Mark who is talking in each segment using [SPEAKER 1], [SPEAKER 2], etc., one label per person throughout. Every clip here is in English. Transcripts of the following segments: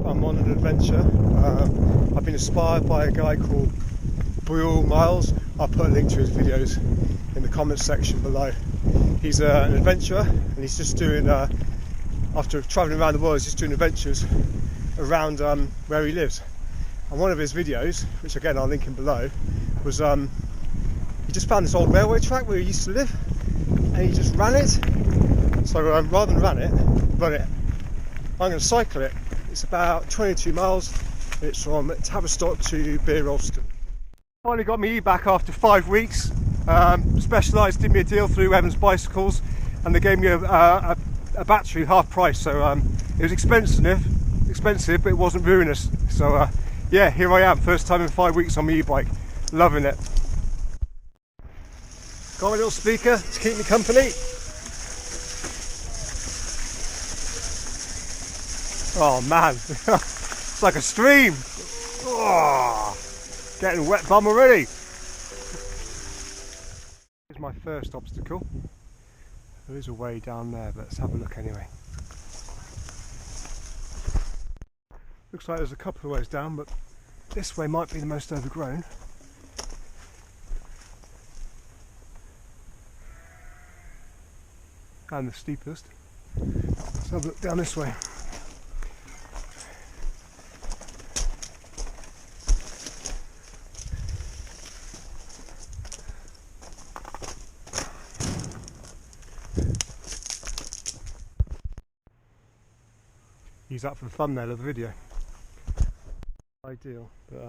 [SPEAKER 1] I'm on an adventure. I've been inspired by a guy called Beau. I'll put a link to his videos in the comments section below. He's an adventurer, and he's just doing, after travelling around the world, he's just doing adventures around where he lives. And one of his videos, which again I'll link in below, was he just found this old railway track where he used to live, and he just ran it. So rather than run it, I'm going to cycle it. It's about 22 miles. It's from Tavistock to Beau. Finally got me Ebike after 5 weeks. Specialised did me a deal through Evans Bicycles, and they gave me a battery half price. So it was expensive, but it wasn't ruinous. So yeah, here I am, first time in 5 weeks on my e-bike, loving it. Got my little speaker to keep me company. Oh man, it's like a stream. Oh, getting wet bum already. Here's my first obstacle. There is a way down there, but let's have a look anyway. Looks like there's a couple of ways down, but this way might be the most overgrown. And the steepest. Let's have a look down this way. Use that for the thumbnail of the video. Ideal, but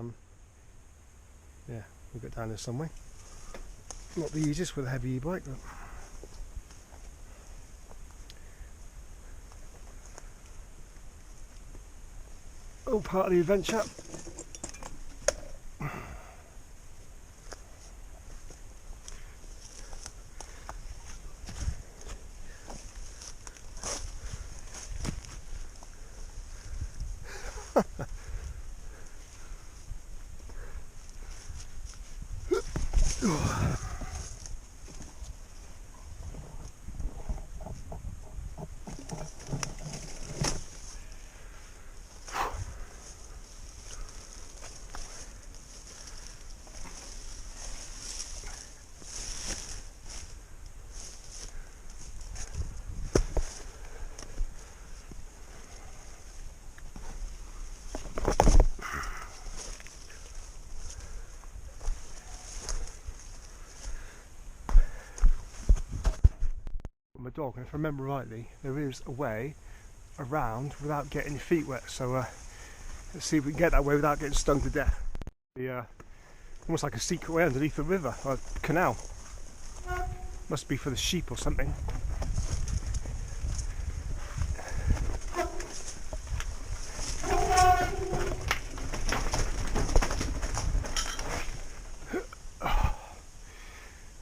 [SPEAKER 1] yeah, we'll get down there some way. Not the easiest with a heavy e-bike, but all part of the adventure. My dog, and if I remember rightly, there is a way around without getting your feet wet, so let's see if we can get that way without getting stung to death. Almost like a secret way underneath the river, or canal. Must be for the sheep or something.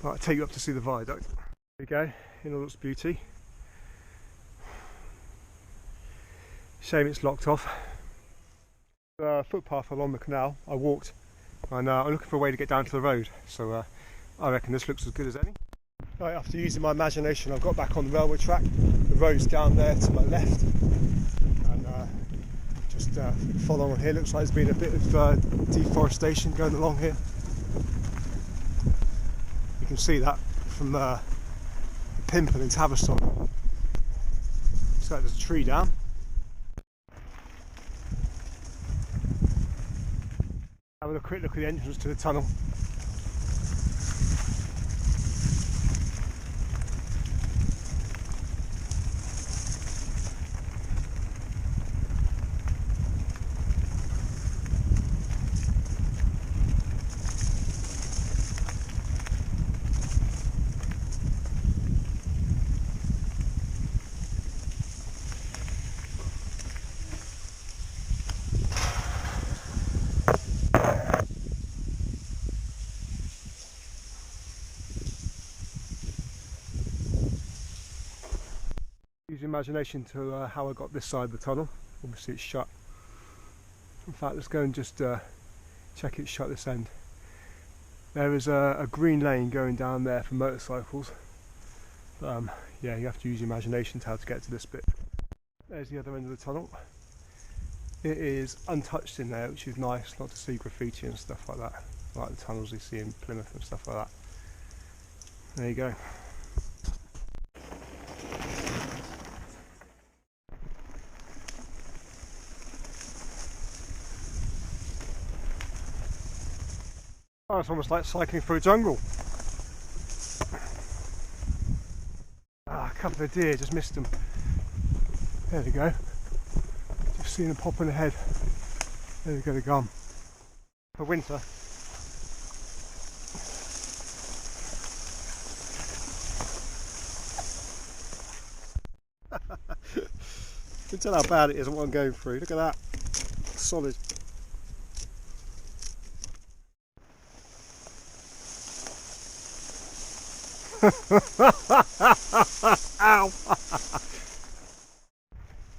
[SPEAKER 1] Right, I'll take you up to see the viaduct. There we go, in all its beauty. Shame it's locked off. Footpath along the canal, I walked, and I'm looking for a way to get down to the road, so I reckon this looks as good as any. Right, after using my imagination, I've got back on the railway track. The road's down there to my left, and just follow on here. Looks like there's been a bit of deforestation going along here. You can see that from the Pimple in Tavistock. Looks like there's a tree down. Have a quick look at the entrance to the tunnel. Use your imagination to how I got this side of the tunnel. Obviously it's shut. In fact, let's go and just check it's shut this end. There is a green lane going down there for motorcycles. Yeah, you have to use your imagination to how to get to this bit. There's the other end of the tunnel. It is untouched in there, which is nice, not to see graffiti and stuff like that, like the tunnels you see in Plymouth and stuff like that. There you go. Oh, it's almost like cycling through a jungle. Ah, a couple of deer, just missed them. There we go. Just seen them popping ahead. There we go, they're gone. For winter. You can tell how bad it is and what I'm going through. Look at that. Solid. Ow!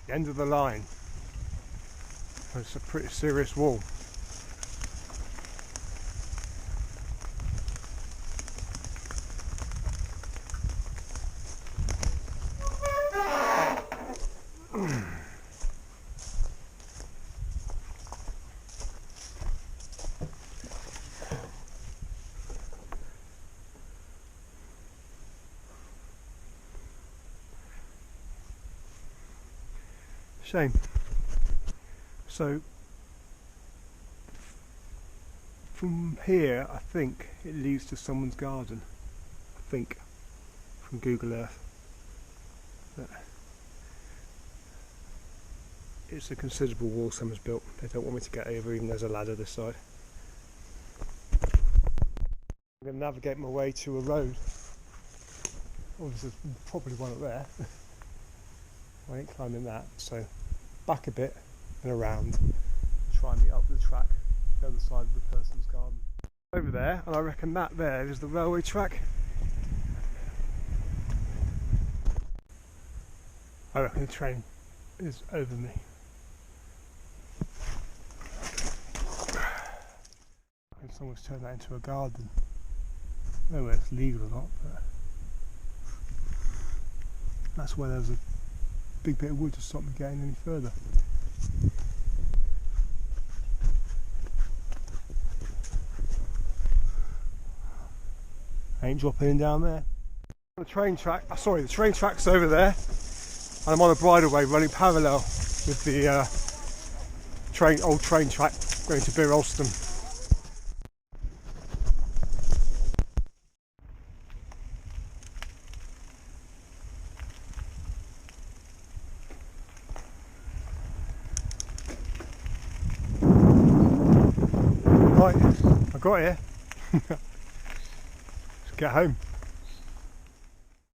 [SPEAKER 1] The end of the line. It's a pretty serious wall. Shame. So from here I think it leads to someone's garden. I think from Google Earth. But it's a considerable wall someone's built. They don't want me to get over, even there's a ladder this side. I'm going to navigate my way to a road. Oh, there's probably one up there. I ain't climbing that, so back a bit and around, try and meet up with the track the other side of the person's garden. Over there, and I reckon that there is the railway track. I reckon the train is over me. And someone's turned that into a garden. I don't know whether it's legal or not, but that's where there's a big bit of wood to stop me getting any further. I ain't dropping in down there. The train track, sorry, the train track's over there, and I'm on a bridleway running parallel with the old train track going to Bir Alston. Right, I got here. Let's get home.